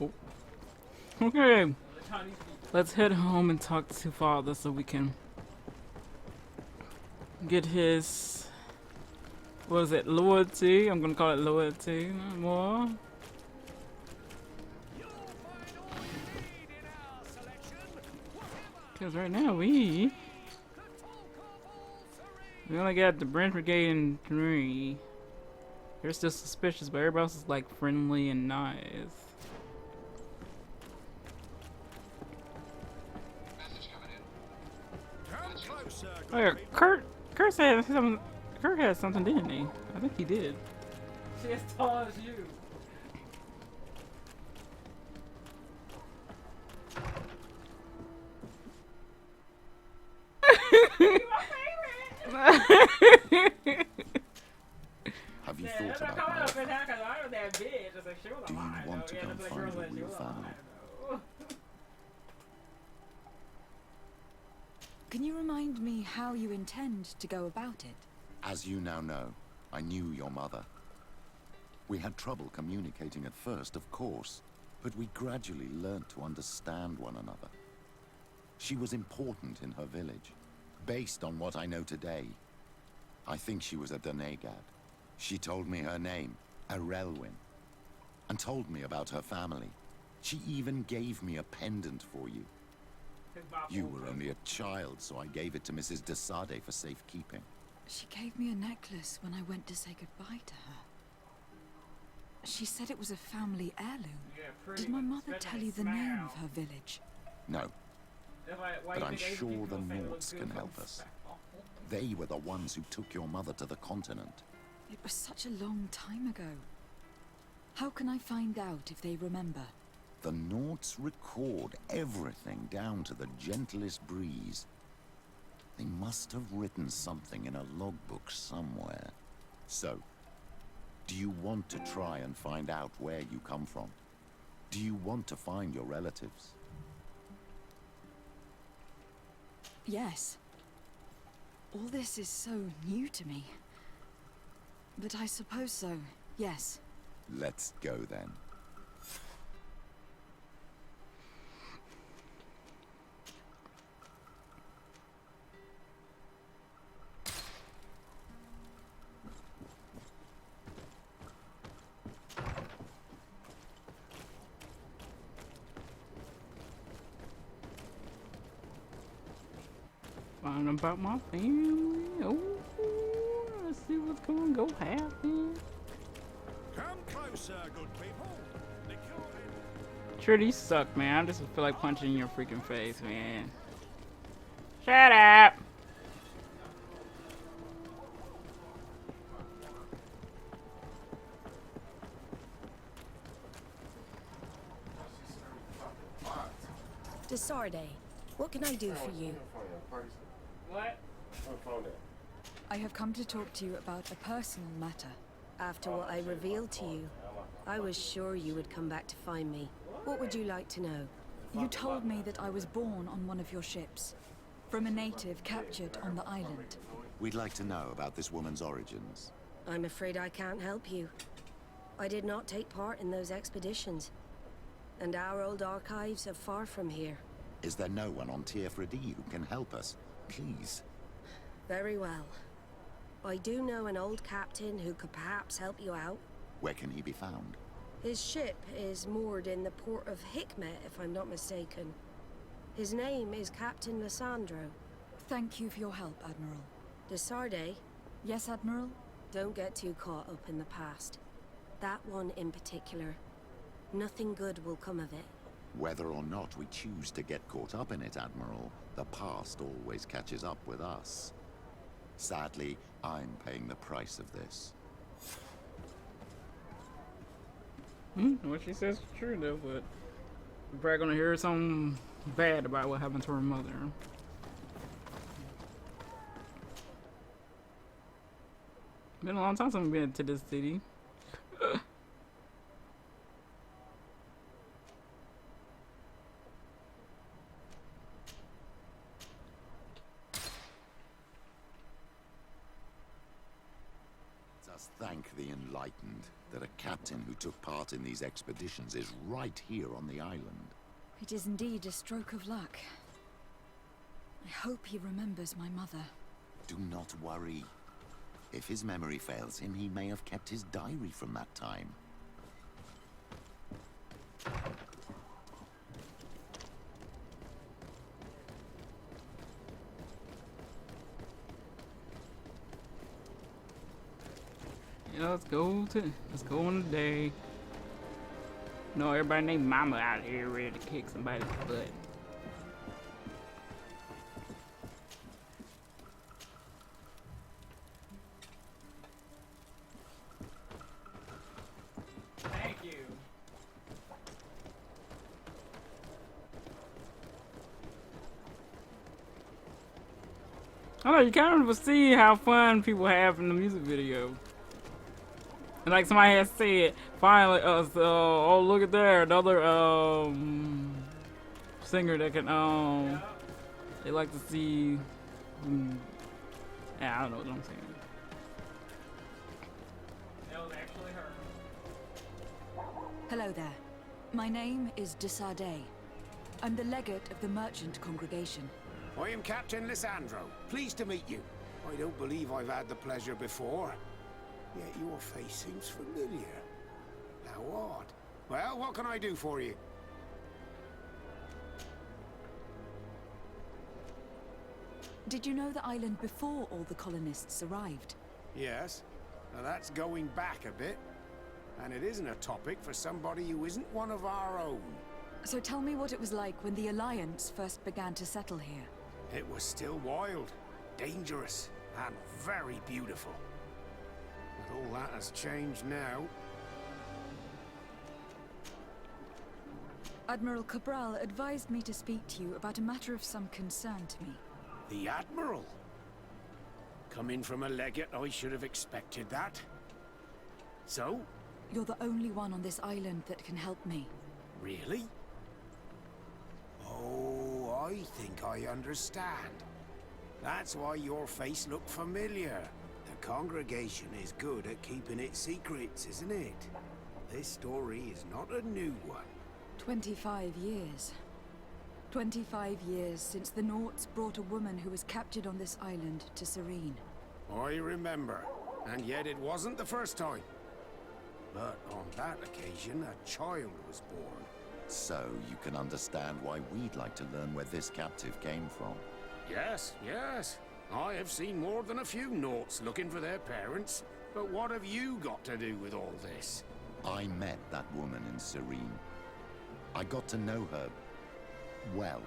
oh. Okay. Let's head home and talk to father so we can get his, what is it, loyalty? I'm gonna call it loyalty more. Because right now we only got the Brent Brigade and 3. They're still suspicious, but everybody else is like friendly and nice. Oh yeah, Kurt said something. Kurt had something, didn't he? I think he did. She as tall as you. Have you thought about my offer? Do you want to go and find your real family? Can you remind me how you intend to go about it? As you now know, I knew your mother. We had trouble communicating at first, of course, but we gradually learned to understand one another. She was important in her village, based on what I know today. I think she was a Denegad. She told me her name, Arelwyn, and told me about her family. She even gave me a pendant for you. You were only a child, so I gave it to Mrs. de Sade for safekeeping. She gave me a necklace when I went to say goodbye to her. She said it was a family heirloom. Did my mother tell you the name of her village? No, but I'm sure the Norts can help us. They were the ones who took your mother to the continent. It was such a long time ago. How can I find out if they remember? The Norts record everything down to the gentlest breeze. They must have written something in a logbook somewhere. So, do you want to try and find out where you come from? Do you want to find your relatives? Yes. All this is so new to me. But I suppose so, yes. Let's go then. Find about my family. Oh, let's see what's gonna go happen. Come closer, good people. Sure, these suck, man. I just feel like punching your freaking face, man. Shut up. Desarde, what can I do for you? What? I have come to talk to you about a personal matter. After what I revealed to you, I was sure you would come back to find me. What would you like to know? You told me that I was born on one of your ships, from a native captured on the island. We'd like to know about this woman's origins. I'm afraid I can't help you. I did not take part in those expeditions, and our old archives are far from here. Is there no one on Tier-Fredy who can help us? Please. Very well. I do know an old captain who could perhaps help you out. Where can he be found? His ship is moored in the port of Hikmet, if I'm not mistaken. His name is Captain Lissandro. Thank you for your help, Admiral. Desarde, Yes, Admiral? don't get too caught up in the past. That one in particular. Nothing good will come of it. Whether or not we choose to get caught up in it, Admiral, the past always catches up with us. Sadly, I'm paying the price of this. What she says is true though, but we're probably gonna hear something bad about what happened to her mother. Been a long time since we've been to this city. It's us Thank the enlightened that a captain who took part in these expeditions is right here on the island. It is indeed a stroke of luck. I hope he remembers my mother. Do not worry. If his memory fails him, he may have kept his diary from that time. Yeah, let's go on today. No, everybody named Mama out here ready to kick somebody's butt. Thank you. I don't know, you kind of see how fun people have in the music video. And like somebody has said, finally, so, oh look at there, another singer that can they like to see. Yeah, I don't know what I'm saying. That was actually her. Hello there. My name is Desade. I'm the legate of the merchant congregation. I am Captain Lissandro. Pleased to meet you. I don't believe I've had the pleasure before. Yet your face seems familiar. How odd. Well, what can I do for you? Did you know the island before all the colonists arrived? Yes. Now that's going back a bit. And it isn't a topic for somebody who isn't one of our own. So tell me what it was like when the Alliance first began to settle here. It was still wild, dangerous, and very beautiful. But all that has changed now. Admiral Cabral advised me to speak to you about a matter of some concern to me. The Admiral? Coming from a legate, I should have expected that. So? You're the only one on this island that can help me. Really? Oh, I think I understand. That's why your face looked familiar. The congregation is good at keeping its secrets, isn't it? This story is not a new one. 25 years. 25 years since the Nauts brought a woman who was captured on this island to Serene. I remember, and yet it wasn't the first time. But on that occasion, a child was born. So you can understand why we'd like to learn where this captive came from. Yes, yes. I have seen more than a few Nauts looking for their parents. But what have you got to do with all this? I met that woman in Serene. I got to know her well.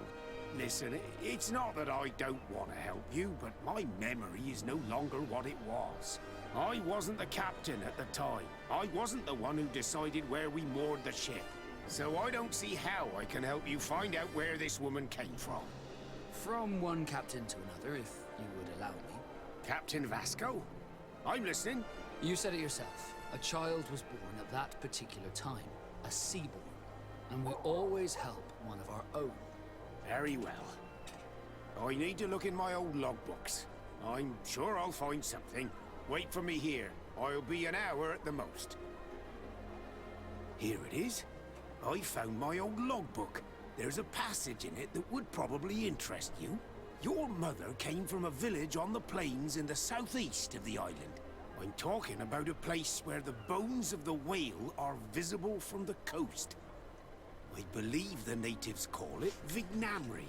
Listen, it's not that I don't want to help you, but my memory is no longer what it was. I wasn't the captain at the time. I wasn't the one who decided where we moored the ship. So I don't see how I can help you find out where this woman came from. From one captain to another, if you would allow me. Captain Vasco? I'm listening. You said it yourself. A child was born at that particular time. A seaborn. And we always help one of our own. Very well. I need to look in my old logbooks. I'm sure I'll find something. Wait for me here. I'll be an hour at the most. Here it is. I found my old logbook. There's a passage in it that would probably interest you. Your mother came from a village on the plains in the southeast of the island. I'm talking about a place where the bones of the whale are visible from the coast. I believe the natives call it Vignamri.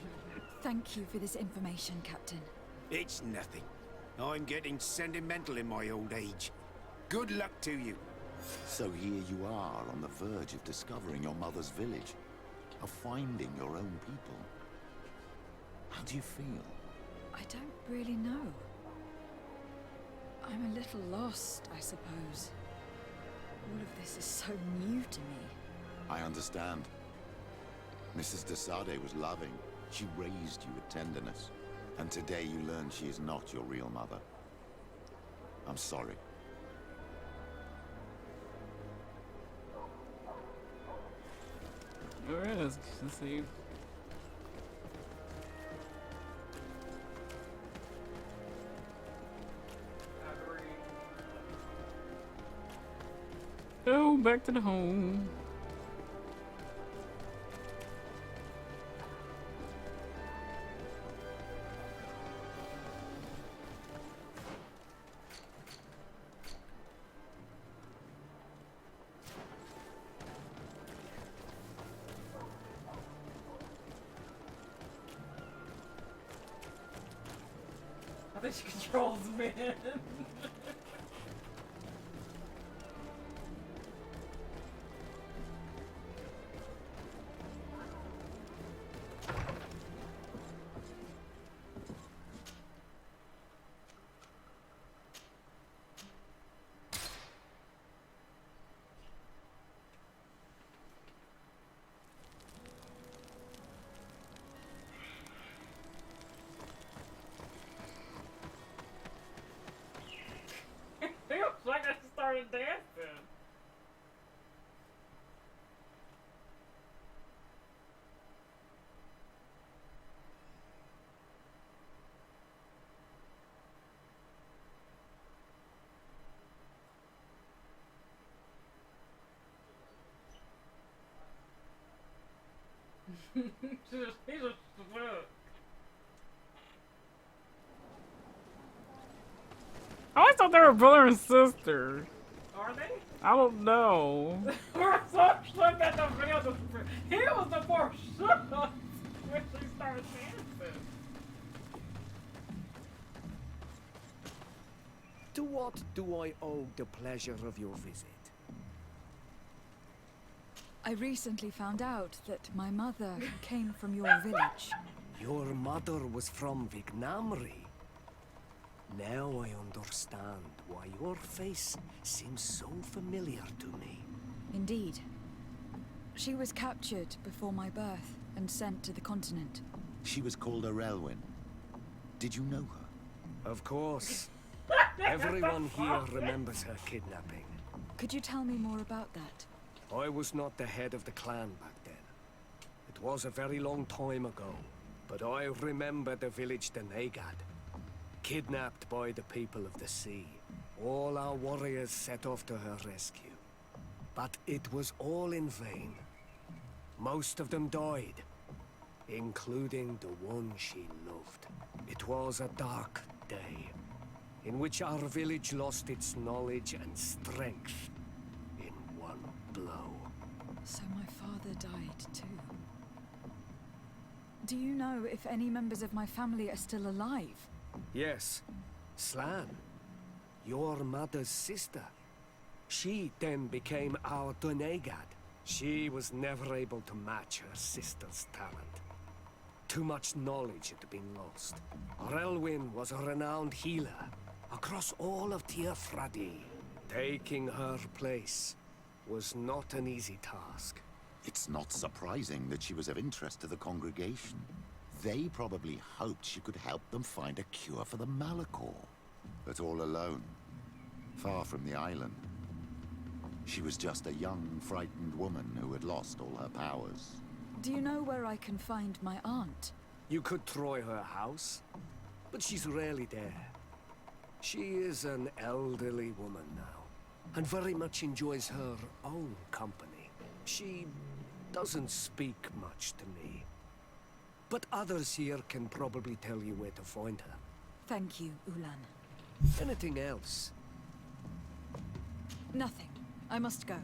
Thank you for this information, Captain. It's nothing. I'm getting sentimental in my old age. Good luck to you. So here you are on the verge of discovering your mother's village, of finding your own people. How do you feel? I don't really know. I'm a little lost, I suppose. All of this is so new to me. I understand. Mrs. Desade was loving. She raised you with tenderness. And today you learn she is not your real mother. I'm sorry. Alright, let's see. Welcome back to the home. I think she controls men. Feels like I started dancing. He's a smoke. I always thought they were brother and sister. Are they? I don't know. We're so shook at the video. He was the more shook when she started dancing. To what do I owe the pleasure of your visit? I recently found out that my mother came from your village. Your mother was from Vignamri. Now I understand why your face seems so familiar to me. Indeed. She was captured before my birth and sent to the continent. She was called Arelwyn. Did you know her? Of course. Everyone here remembers her kidnapping. Could you tell me more about that? I was not the head of the clan back then. It was a very long time ago, but I remember the village Denegad. Kidnapped by the people of the sea, all our warriors set off to her rescue. But it was all in vain. Most of them died, including the one she loved. It was a dark day, in which our village lost its knowledge and strength in one blow. So my father died too. Do you know if any members of my family are still alive? Yes, Slan, your mother's sister. She then became our Donegad. She was never able to match her sister's talent. Too much knowledge had been lost. Arelwyn was a renowned healer across all of Tiafradi. Taking her place was not an easy task. It's not surprising that she was of interest to the congregation. They probably hoped she could help them find a cure for the Malachor. But all alone, far from the island. She was just a young, frightened woman who had lost all her powers. Do you know where I can find my aunt? You could try her house, but she's rarely there. She is an elderly woman now, and very much enjoys her own company. She doesn't speak much to me. But others here can probably tell you where to find her. Thank you, Ulan. Anything else? Nothing. I must go.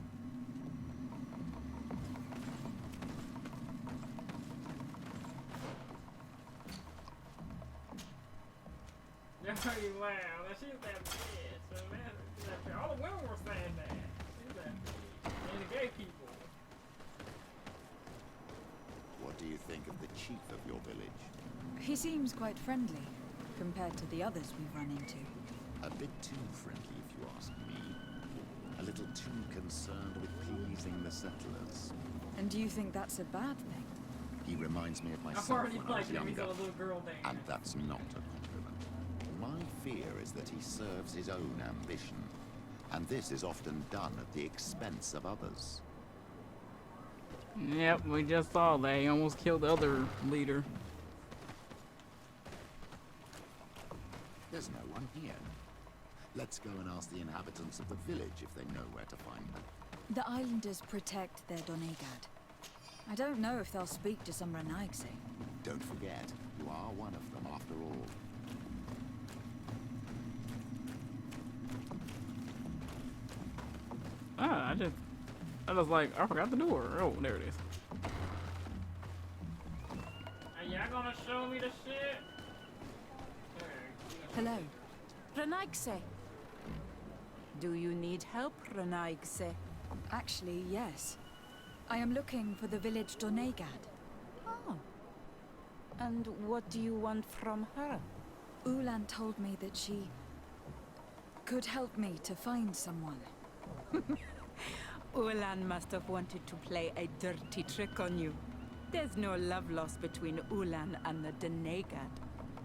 That's how you laugh. She's that bitch. So man, all the women were saying that. She's that bitch. And the gay people. What do you think of the chief of your village? He seems quite friendly, compared to the others we've run into. A bit too friendly, if you ask me. A little too concerned with pleasing the settlers. And do you think that's a bad thing? He reminds me of I've myself already when I was liked him. He's a younger. little girl dance. And that's not a compliment. My fear is that he serves his own ambition. And this is often done at the expense of others. Yep, we just saw that. He almost killed the other leader. There's no one here. Let's go and ask the inhabitants of the village if they know where to find her. The islanders protect their Donegad. I don't know if they'll speak to some Renaigse. Don't forget, you are one of them after all. Ah, I was like, I forgot the door. Oh, there it is. Are y'all gonna show me the shit? Hello. Renaigse. Do you need help, Renaigse? Actually, yes. I am looking for the village Donegad. Oh. And what do you want from her? Ulan told me that she could help me to find someone. Ulan must have wanted to play a dirty trick on you. There's no love lost between Ulan and the Donegad.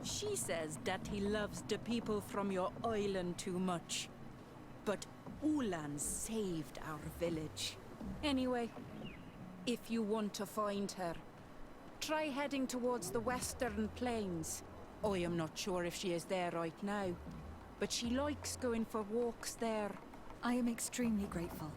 She says that he loves the people from your island too much. But Ulan saved our village. Anyway, if you want to find her, try heading towards the western plains. I am not sure if she is there right now, but she likes going for walks there. I am extremely grateful.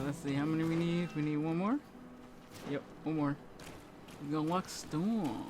Let's see how many we need. We need one more. Yep, one more. We're gonna walk storm.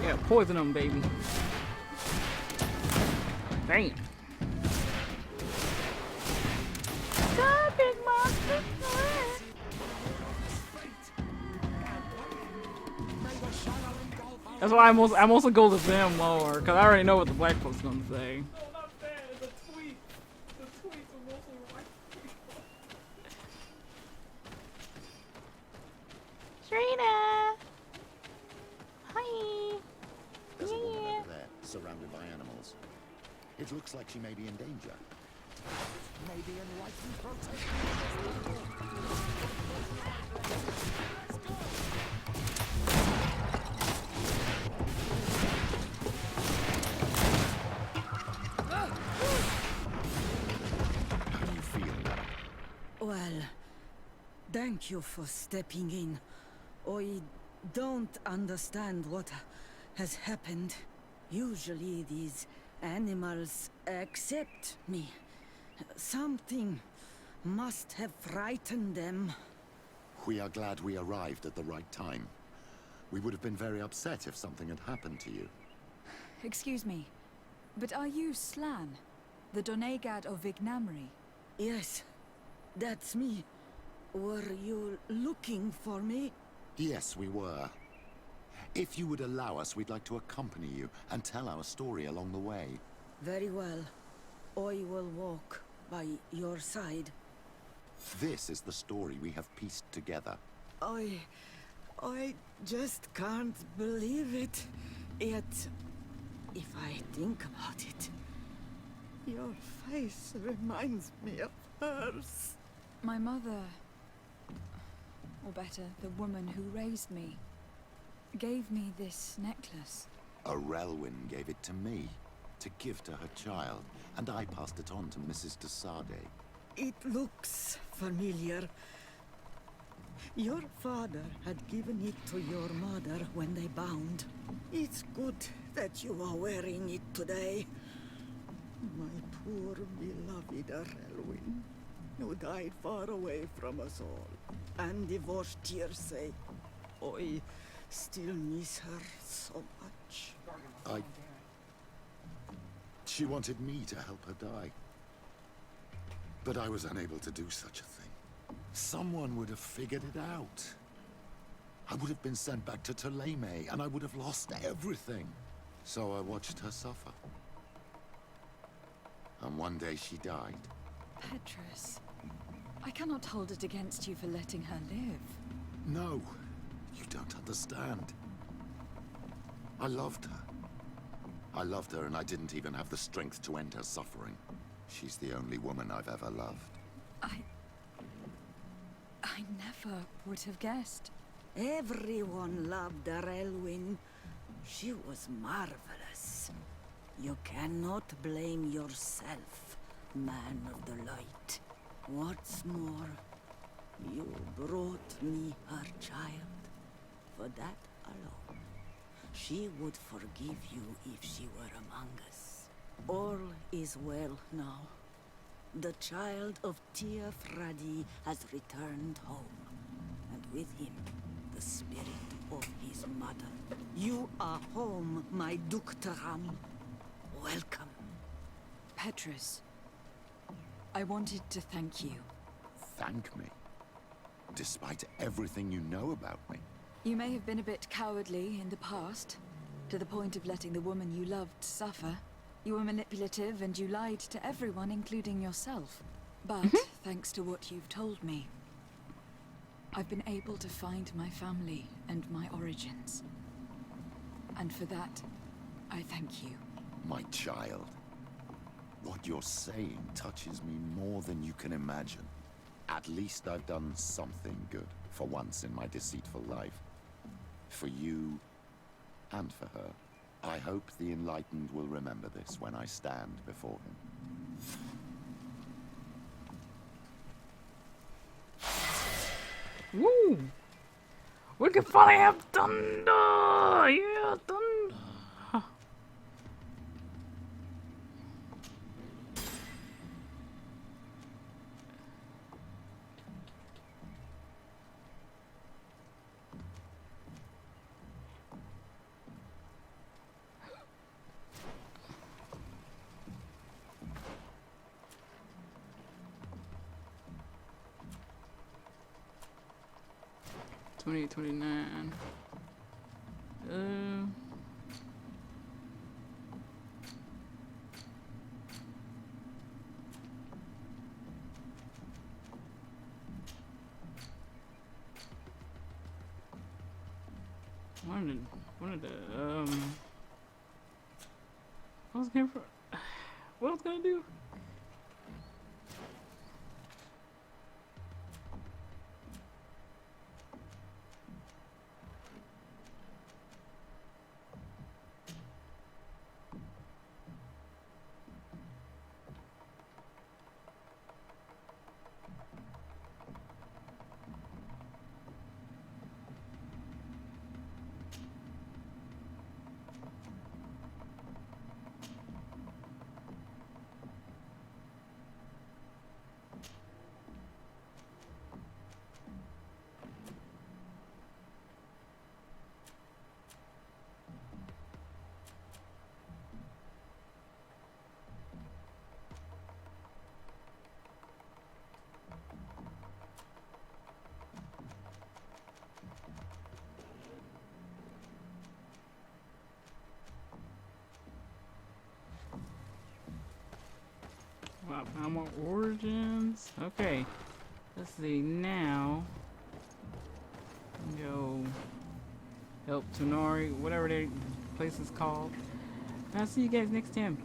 Yeah, poison them, baby. Damn. Stop it, monster. That's why I mostly go to them more, because I already know what the black folks gonna say. No, not that. The tweet. The tweets are mostly white people. Trina! Hi! There's a woman over there, surrounded by animals. It looks like she may be in danger. May the enlightened protect How do you feel? Well, thank you for stepping in. I don't understand what has happened. Usually these animals accept me. Something must have frightened them. We are glad we arrived at the right time. We would have been very upset if something had happened to you. Excuse me, but are you Slan, the Donegad of Vignamri? Yes, That's me. Were you looking for me? Yes, we were. If you would allow us, we'd like to accompany you and tell our story along the way. Very well. I will walk by your side. This is the story we have pieced together. I just can't believe it. Yet, if I think about it, your face reminds me of hers. My mother, or better, the woman who raised me, gave me this necklace. A Relwyn gave it to me, to give to her child, and I passed it on to Mrs. de Sade. It looks familiar. Your father had given it to your mother when they bound. It's good that you are wearing it today. My poor beloved Relwyn, who died far away from us all, and divorced Tierce. I still miss her so much. She wanted me to help her die. But I was unable to do such a thing. Someone would have figured it out. I would have been sent back to Ptolemy, and I would have lost everything. So I watched her suffer. And one day she died. Petrus, I cannot hold it against you for letting her live. No, you don't understand. I loved her. I loved her, and I didn't even have the strength to end her suffering. She's the only woman I've ever loved. I never would have guessed. Everyone loved Relwyn. She was marvelous. You cannot blame yourself, man of the light. What's more, you brought me her child. For that alone, she would forgive you if she were among us. All is well now. The child of Tia Fradi has returned home, and with him, the spirit of his mother. You are home, my Ductaram. Welcome. Petrus, I wanted to thank you. Thank me? Despite everything you know about me? You may have been a bit cowardly in the past, to the point of letting the woman you loved suffer. You were manipulative and you lied to everyone, including yourself. But thanks to what you've told me, I've been able to find my family and my origins. And for that, I thank you. My child. What you're saying touches me more than you can imagine. At least I've done something good, for once in my deceitful life. For you, and for her. I hope the Enlightened will remember this when I stand before him. Woo! We can finally have thunder! Yeah, thunder! $28.29. What was going for? What was gonna do? I want origins. Okay. Let's see now. Go help Tonari, whatever their place is called. I'll see you guys next time.